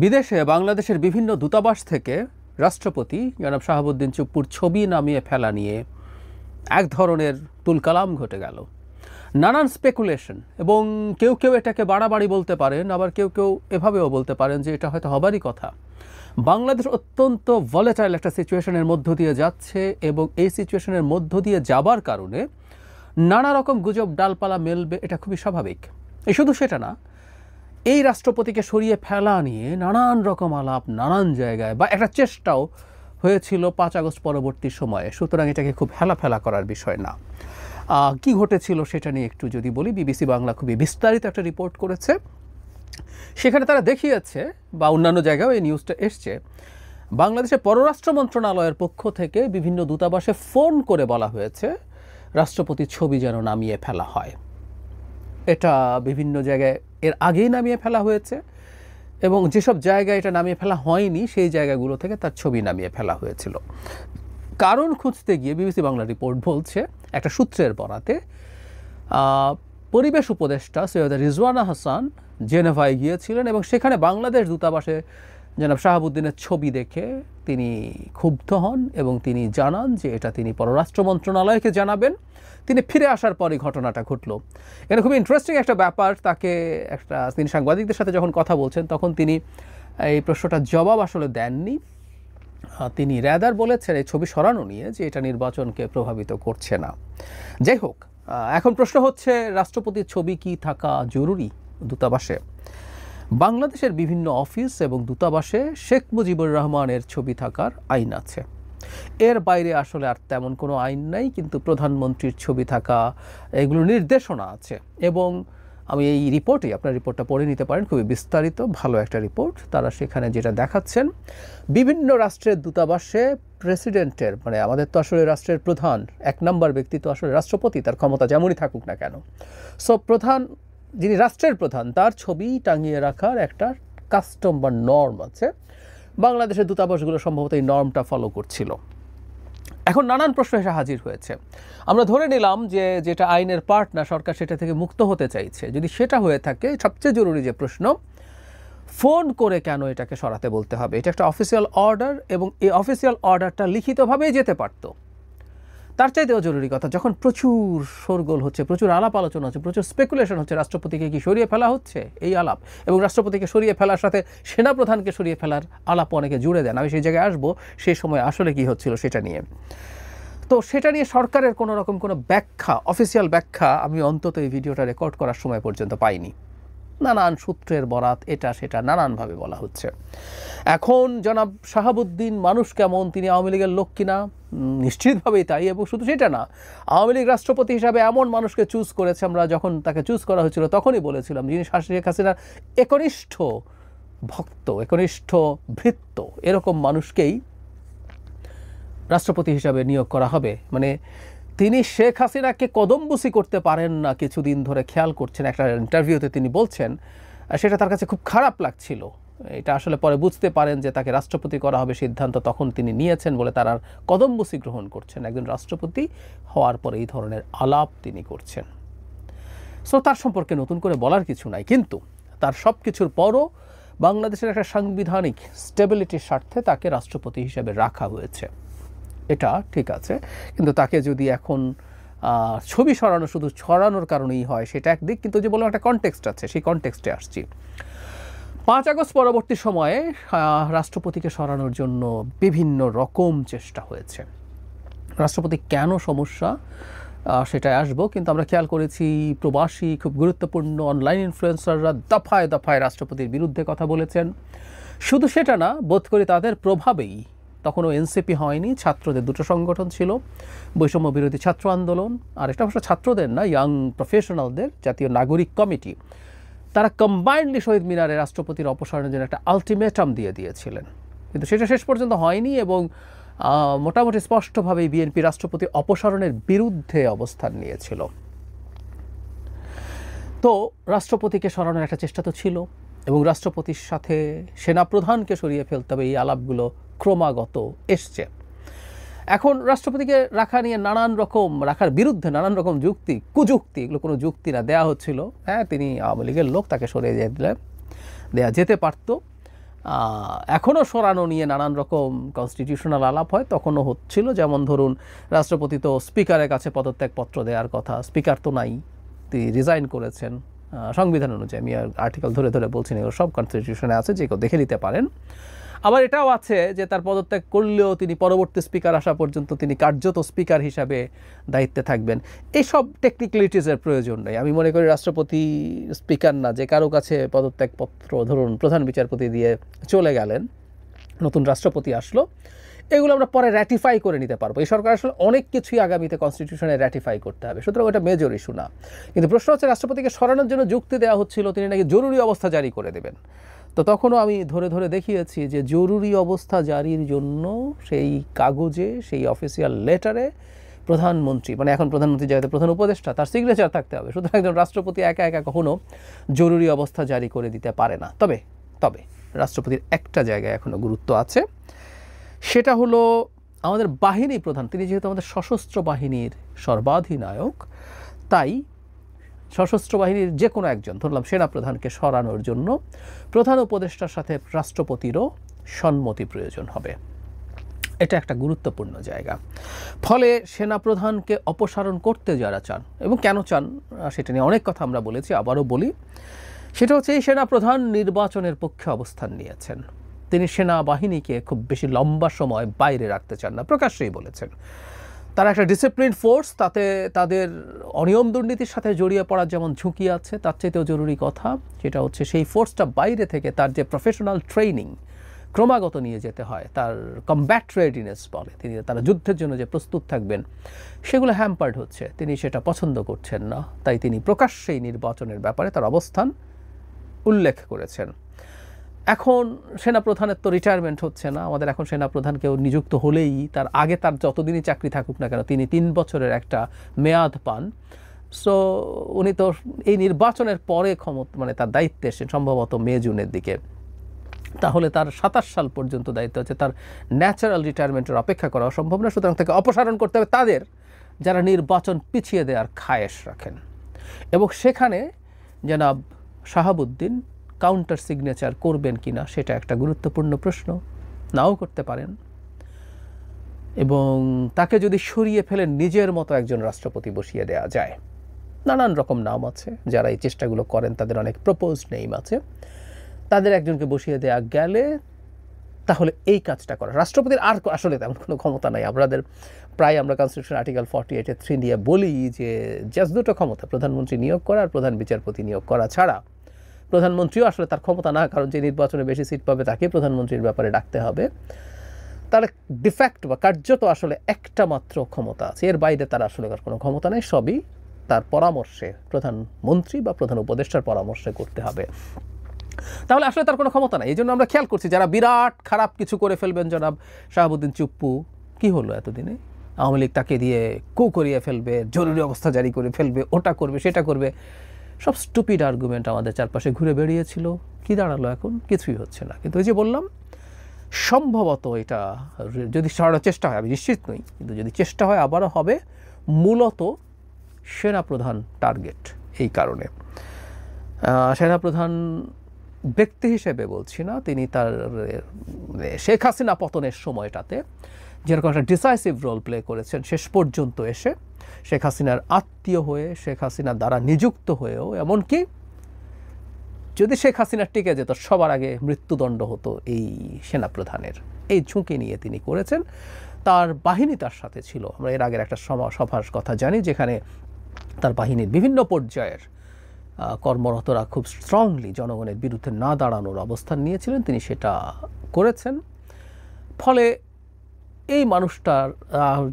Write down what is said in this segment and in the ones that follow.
বিদেশে বাংলাদেশের বিভিন্ন দূতাবাস থেকে রাষ্ট্রপতি জনাব শাহাবুদ্দিন চুপ্পুর ছবি নামিয়ে ফেলা নিয়ে এক ধরনের তুলকালাম ঘটে গেল। নানান স্পেকুলেশন, এবং কেউ কেউ এটাকে বাড়াবাড়ি বলতে পারেন, আবার কেউ কেউ এভাবেও বলতে পারেন যে এটা হয়তো হবারই কথা। বাংলাদেশ অত্যন্ত ভলেটাইল একটা সিচুয়েশনের মধ্য দিয়ে যাচ্ছে, এবং এই সিচুয়েশনের মধ্য দিয়ে যাবার কারণে নানা রকম গুজব ডালপালা মেলবে, এটা খুবই স্বাভাবিক। শুধু সেটা না, এই রাষ্ট্রপতিকে সরিয়ে ফেলা নিয়ে নানান রকম আলাপ নানান জায়গায়, বা একটা চেষ্টাও হয়েছিল 5 আগস্ট পরবর্তী সময়ে। সুতরাং এটাকে খুব হেলাফেলা করার বিষয় না। কি ঘটেছিল সেটা নিয়ে একটু যদি বলি, বিবিসি বাংলা খুবই বিস্তারিত একটা রিপোর্ট করেছে। সেখানে তারা দেখিয়েছে, বা অন্যান্য জায়গায়ও এই নিউজটা এসছে, বাংলাদেশের পররাষ্ট্র মন্ত্রণালয়ের পক্ষ থেকে বিভিন্ন দূতাবাসে ফোন করে বলা হয়েছে রাষ্ট্রপতির ছবি যেন নামিয়ে ফেলা হয়। এটা বিভিন্ন জায়গায় এর আগেই নামিয়ে ফেলা হয়েছে, এবং যেসব জায়গায় এটা নামিয়ে ফেলা হয়নি সেই জায়গাগুলো থেকে তার ছবি নামিয়ে ফেলা হয়েছিল। কারণ খুঁজতে গিয়ে বিবিসি বাংলা রিপোর্ট বলছে, একটা সূত্রের বরাতে পরিবেশ উপদেষ্টা সৈয়দা রিজওয়ানা হাসান জেনেভায় গিয়েছিলেন, এবং সেখানে বাংলাদেশ দূতাবাসে জনাব শাহাবুদ্দিনের ছবি দেখে তিনি ক্ষুব্ধ হন, এবং তিনি জানান যে এটা তিনি পররাষ্ট্র মন্ত্রণালয়কে জানাবেন। তিনি ফিরে আসার পরই ঘটনাটা ঘটলো। এখানে খুব ইন্টারেস্টিং একটা ব্যাপার, তিনি সাংবাদিকদের সাথে যখন কথা বলছেন তখন তিনি এই প্রশ্নটার জবাব আসলে দেননি। তিনি র্যাদার বলেছেন এই ছবি সরানো নিয়ে যে এটা নির্বাচনকে প্রভাবিত করছে না। যাই হোক, এখন প্রশ্ন হচ্ছে রাষ্ট্রপতির ছবি কি থাকা জরুরি দূতাবাসে? বাংলাদেশের বিভিন্ন অফিস এবং দূতাবাসে শেখ মুজিবুর রহমানের ছবি থাকার আইন আছে। এর বাইরে আসলে আর তেমন কোনো আইন নাই, কিন্তু প্রধানমন্ত্রীর ছবি থাকা এগুলো নির্দেশনা আছে। এবং আমি এই রিপোর্টে, আপনার রিপোর্টটা পড়ে নিতে পারেন, খুবই বিস্তারিত ভালো একটা রিপোর্ট। তারা সেখানে যেটা দেখাচ্ছেন, বিভিন্ন রাষ্ট্রের দূতাবাসে প্রেসিডেন্টের, মানে আমাদের তো আসলে রাষ্ট্রের প্রধান 1 নম্বর ব্যক্তি তো আসলে রাষ্ট্রপতি, তার ক্ষমতা যেমনই থাকুক না কেন, প্রধান যিনি রাষ্ট্রের প্রধান তার ছবি টাঙিয়ে রাখার একটা কাস্টম বা নর্ম আছে। বাংলাদেশের দূতাবাসগুলো সম্ভবত এই নর্মটা ফলো করছিল। এখন নানান প্রশ্ন এসে হাজির হয়েছে। আমরা ধরে নিলাম যে যেটা আইনের পার্ট না, সরকার সেটা থেকে মুক্ত হতে চাইছে। যদি সেটা হয়ে থাকে, সবচেয়ে জরুরি যে প্রশ্ন, ফোন করে কেন এটাকে সরাতে বলতে হবে? এটা একটা অফিসিয়াল অর্ডার, এবং এই অফিসিয়াল অর্ডারটা লিখিতভাবেই যেতে পারতো। তার চাইতেও জরুরি কথা, যখন প্রচুর শোরগোল হচ্ছে, প্রচুর আলাপ আলোচনা হচ্ছে, প্রচুর স্পেকুলেশন হচ্ছে রাষ্ট্রপতিকে কি সরিয়ে ফেলা হচ্ছে, এই আলাপ, এবং রাষ্ট্রপতিকে সরিয়ে ফেলার সাথে সেনাপ্রধানকে সরিয়ে ফেলার আলাপ অনেকে জুড়ে দেন। আমি সেই জায়গায় আসবো, সেই সময় আসলে কি হচ্ছিল সেটা নিয়ে। তো সেটা নিয়ে সরকারের কোনো রকম কোনো ব্যাখ্যা, অফিসিয়াল ব্যাখ্যা আমি অন্তত এই ভিডিওটা রেকর্ড করার সময় পর্যন্ত পাইনি। নানান সূত্রের বরাত, এটা সেটা নানানভাবে বলা হচ্ছে। এখন জনাব শাহাবুদ্দিন মানুষ কেমন, তিনি আওয়ামী লীগের লোক কিনা? নিশ্চিতভাবেই তাই। এবং শুধু সেটা না, আওয়ামী লীগ রাষ্ট্রপতি হিসাবে এমন মানুষকে চুজ করেছে, আমরা যখন তাকে চুজ করা হয়েছিল তখনই বলেছিলাম, যিনি শেখ হাসিনার একনিষ্ঠ ভক্ত, একনিষ্ঠ ভৃত্য, এরকম মানুষকেই রাষ্ট্রপতি হিসাবে নিয়োগ করা হবে। মানে তিনি শেখ হাসিনাকে কদমবুসি করতে পারেন না, কিছুদিন ধরে খেয়াল করছেন। একটা ইন্টারভিউতে তিনি বলছেন সেটা তার কাছে খুব খারাপ লাগছিল। এটা আসলে পরে বুঝতে পারেন যে তাকে রাষ্ট্রপতি করা হবে সিদ্ধান্ত তখন তিনি নিয়েছেন বলে তার আর কদমবুসি গ্রহণ করছেন। একজন রাষ্ট্রপতি হওয়ার পরে এই ধরনের আলাপ তিনি করছেন। তার সম্পর্কে নতুন করে বলার কিছু নাই, কিন্তু তার সব কিছুর পরও বাংলাদেশের একটা সাংবিধানিক স্টেবিলিটির স্বার্থে তাকে রাষ্ট্রপতি হিসেবে রাখা হয়েছে। এটা ঠিক আছে, কিন্তু তাকে যদি এখন ছবি সরানো শুধু সরানোর কারণেই হয় সেটা একদিক, কিন্তু যে বললাম একটা কনটেক্সট আছে, সেই কনটেক্সটে আসছি। 5 আগস্ট পরবর্তী সময়ে রাষ্ট্রপতিকে সরানোর জন্য বিভিন্ন রকম চেষ্টা হয়েছে। রাষ্ট্রপতি কেন সমস্যা সেটাই আসবো, কিন্তু আমরা খেয়াল করেছি প্রবাসী খুব গুরুত্বপূর্ণ অনলাইন ইনফ্লুয়েন্সাররা দফায় দফায় রাষ্ট্রপতির বিরুদ্ধে কথা বলেছেন। শুধু সেটা না, বোধ করি তাদের প্রভাবেই, তখনও এনসিপি হয়নি, ছাত্রদের দুটো সংগঠন ছিল, বৈষম্য বিরোধী ছাত্র আন্দোলন, আর এটা অবশ্য ছাত্রদের না, ইয়াং প্রফেশনালদের জাতীয় নাগরিক কমিটি, তারা কম্বাইন্ডলি শহীদ মিনারে রাষ্ট্রপতির অপসারণের জন্য একটা আলটিমেটাম দিয়ে দিয়েছিলেন। কিন্তু সেটা শেষ পর্যন্ত হয়নি, এবং মোটামুটি স্পষ্টভাবেই বিএনপি রাষ্ট্রপতি অপসারণের বিরুদ্ধে অবস্থান নিয়েছিল। তো রাষ্ট্রপতিকে সরানোর একটা চেষ্টা তো ছিল, এবং রাষ্ট্রপতির সাথে সেনাপ্রধানকে সরিয়ে ফেলতে হবে, এই আলাপগুলো ক্রমাগত এসছে। এখন রাষ্ট্রপতিকে রাখা নিয়ে রাখার বিরুদ্ধে নানান রকম যুক্তি, কুযুক্তি, এগুলো কোনো যুক্তি না, দেওয়া হচ্ছিল। হ্যাঁ, তিনি আওয়ামী লীগের লোক, তাকে সরিয়ে দেওয়া যেতে পারত। এখনও সরানো নিয়ে নানান রকম কনস্টিটিউশনাল আলাপ হয়, তখনও হচ্ছিল। যেমন ধরুন, রাষ্ট্রপতি তো স্পিকারের কাছে পদত্যাগপত্র দেওয়ার কথা, স্পিকার তো নাই, তিনি রিজাইন করেছেন সংবিধান অনুযায়ী। আমি আর্টিকেল ধরে ধরে বলছি না, সব কনস্টিটিউশনে আছে, যে কেউ দেখে নিতে পারেন। আবার এটাও আছে যে তার পদত্যাগ করলেও তিনি পরবর্তী স্পিকার আসা পর্যন্ত তিনি কার্যত স্পিকার হিসাবে দায়িত্বে থাকবেন। এইসব টেকনিক্যালিটিসের প্রয়োজন নেই। আমি মনে করি রাষ্ট্রপতি স্পিকার না, যে কারো কাছে পদত্যাগপত্র ধরুন প্রধান বিচারপতি দিয়ে চলে গেলেন, নতুন রাষ্ট্রপতি আসলো, এগুলো আমরা পরে র্যাটিফাই করে নিতে পারবো। এই সরকার আসলে অনেক কিছুই আগামীতে কনস্টিটিউশনে র্যাটিফাই করতে হবে, সুতরাং ওটা মেজর ইস্যু না। কিন্তু প্রশ্ন হচ্ছে, রাষ্ট্রপতিকে সরানোর জন্য যুক্তি দেওয়া হচ্ছিল তিনি নাকি জরুরি অবস্থা জারি করে দেবেন। তো তখনও আমি ধরে ধরে দেখিয়েছি যে জরুরি অবস্থা জারির জন্য সেই কাগজে, সেই অফিসিয়াল লেটারে প্রধানমন্ত্রী, মানে এখন প্রধানমন্ত্রী জায়গাতে প্রধান উপদেষ্টা, তার সিগনেচার থাকতে হবে। সুতরাং একজন রাষ্ট্রপতি একা একা কখনো জরুরি অবস্থা জারি করে দিতে পারে না। তবে রাষ্ট্রপতির একটা জায়গায় এখনও গুরুত্ব আছে, সেটা হলো আমাদের বাহিনী প্রধান। তিনি যেহেতু আমাদের সশস্ত্র বাহিনীর সর্বাধিনায়ক, তাই সশস্ত্র বাহিনীর যে কোনো একজন, ধরলাম সেনাপ্রধানকে সরানোর জন্য প্রধান উপদেষ্টার সাথে রাষ্ট্রপতিরও সম্মতি প্রয়োজন হবে। এটা একটা গুরুত্বপূর্ণ জায়গা। ফলে সেনাপ্রধানকে অপসারণ করতে যারা চান, এবং কেন চান সেটা নিয়ে অনেক কথা আমরা বলেছি, আবারও বলি, সেটা হচ্ছে এই সেনাপ্রধান নির্বাচনের পক্ষে অবস্থান নিয়েছেন। তিনি সেনাবাহিনীকে খুব বেশি লম্বা সময় বাইরে রাখতে চান না, প্রকাশ্যেই বলেছেন। তারা একটা ডিসিপ্লিন ফোর্স, তাতে তাদের অনিয়ম দুর্নীতির সাথে জড়িয়ে পড়ার যেমন ঝুঁকি আছে, তার চাইতেও জরুরি কথা সেটা হচ্ছে সেই ফোর্সটা বাইরে থেকে তার যে প্রফেশনাল ট্রেনিং ক্রমাগত নিয়ে যেতে হয়, তার কমব্যাট রেডিনেস বলে, তারা যুদ্ধের জন্য যে প্রস্তুত থাকবেন, সেগুলো হ্যাম্পার্ড হচ্ছে। তিনি সেটা পছন্দ করছেন না, তাই তিনি প্রকাশ্যেই নির্বাচনের ব্যাপারে তার অবস্থান উল্লেখ করেছেন। এখন সেনাপ্রধানের তো রিটায়ারমেন্ট হচ্ছে না, আমাদের এখন সেনাপ্রধান কেউ নিযুক্ত হলেই তার আগে তার যতদিনই চাকরি থাকুক না কেন, তিনি 3 বছরের একটা মেয়াদ পান। সো উনি তো এই নির্বাচনের পরে মানে তার দায়িত্বে এসেছেন সম্ভবত মে-জুনের দিকে, তাহলে তার 27 সাল পর্যন্ত দায়িত্ব আছে। তার ন্যাচারাল রিটায়ারমেন্টের অপেক্ষা করা অসম্ভব না, সুতরাং তাকে অপসারণ করতে হবে তাদের যারা নির্বাচন পিছিয়ে দেওয়ার খায়েশ রাখেন। এবং সেখানে জনাব শাহাবুদ্দিন কাউন্টার সিগনেচার করবেন কিনা সেটা একটা গুরুত্বপূর্ণ প্রশ্ন, নাও করতে পারেন। এবং তাকে যদি সরিয়ে ফেলেন নিজের মতো একজন রাষ্ট্রপতি বসিয়ে দেওয়া যায়, নানান রকম নাম আছে, যারা এই চেষ্টাগুলো করেন তাদের অনেক প্রপোজড নেম আছে, তাদের একজনকে বসিয়ে দেওয়া গেলে তাহলে এই কাজটা করা। রাষ্ট্রপতির আর আসলে তেমন কোনো ক্ষমতা নাই। আমরা কনস্টিটিউশন আর্টিকেল 48(3) নিয়ে বলি যে জাস্ট দুটো ক্ষমতা, প্রধানমন্ত্রী নিয়োগ করা আর প্রধান বিচারপতি নিয়োগ করা ছাড়া। প্রধানমন্ত্রীও আসলে তার ক্ষমতা না, কারণ যে নির্বাচনে বেশি সিট পাবে তাকে প্রধানমন্ত্রীর ব্যাপারে ডাকতে হবে। তাহলে ডিফ্যাক্ট বা কার্যত আসলে একটা মাত্র ক্ষমতা আছে, এর বাইরে তার আসলে কোনো ক্ষমতা নেই। সবই তার পরামর্শে, প্রধানমন্ত্রী বা প্রধান উপদেষ্টার পরামর্শে করতে হবে। তাহলে আসলে তার কোনো ক্ষমতা নাই। এই জন্য আমরা খেয়াল করছি যারা বিরাট খারাপ কিছু করে ফেলবেন, জনাব শাহাবুদ্দিন চুপ্পু, কি হলো এতদিনে, আওয়ামী লীগ তাকে দিয়ে কু করিয়ে ফেলবে, জরুরি অবস্থা জারি করে ফেলবে, ওটা করবে সেটা করবে, সব স্টুপিড আর্গুমেন্ট আমাদের চারপাশে ঘুরে বেরিয়েছিল। কি দাঁড়ালো এখন? কিছুই হচ্ছে না। কিন্তু ওই যে বললাম, সম্ভবত এটা যদি সরানোর চেষ্টা হয়, আমি নিশ্চিত নই, কিন্তু যদি চেষ্টা হয় আবারও হবে মূলত সেনাপ্রধান টার্গেট। এই কারণে সেনাপ্রধান ব্যক্তি হিসেবে বলছি না, তিনি তার শেখ হাসিনা পতনের সময়টাতে যেরকম একটা ডিসাইসিভ রোল প্লে করেছেন, শেষ পর্যন্ত এসে শেখ হাসিনার আত্মীয় হয়ে, শেখ হাসিনার দ্বারা নিযুক্ত হয়েও, এমনকি যদি শেখ হাসিনা টিকে যেত সবার আগে মৃত্যুদণ্ড হতো এই সেনাপ্রধানের, এই ঝুঁকি নিয়ে তিনি করেছেন। তার বাহিনী তার সাথে ছিল। আমরা এর আগের একটা সভার কথা জানি, যেখানে তার বাহিনীর বিভিন্ন পর্যায়ের কর্মরতরা খুব স্ট্রংলি জনগণের বিরুদ্ধে না দাঁড়ানোর অবস্থান নিয়েছিলেন, তিনি সেটা করেছেন। ফলে এই মানুষটার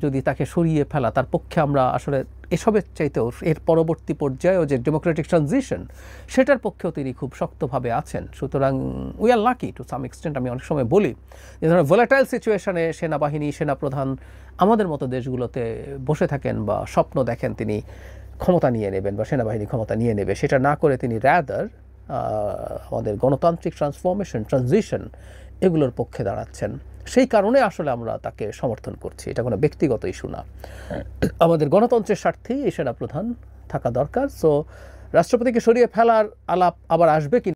যদি তাকে সরিয়ে ফেলা, তার পক্ষে আমরা আসলে এসবের চাইতেও এর পরবর্তী পর্যায়েও যে ডেমোক্রেটিক ট্রানজিশন, সেটার পক্ষেও তিনি খুব শক্তভাবে আছেন। সুতরাং we are lucky to some extent. আমি অনেক সময় বলি যে ধরনের ভোলাটাইল সিচুয়েশনে সেনাবাহিনী, সেনাপ্রধান আমাদের মতো দেশগুলোতে বসে থাকেন বা স্বপ্ন দেখেন তিনি ক্ষমতা নিয়ে নেবেন বা সেনাবাহিনী ক্ষমতা নিয়ে নেবে, সেটা না করে তিনি রাদার আমাদের গণতান্ত্রিক ট্রানজিশন এগুলোর পক্ষে দাঁড়াচ্ছেন। সেই কারণে আসলে আমরা তাকে সমর্থন করছি। এটা কোনো ব্যক্তিগত ইস্যু না, আমাদের গণতন্ত্রের স্বার্থেই এই সেনাপ্রধান থাকা দরকার। সো রাষ্ট্রপতিকে সরিয়ে ফেলার আলাপ আবার আসবে কি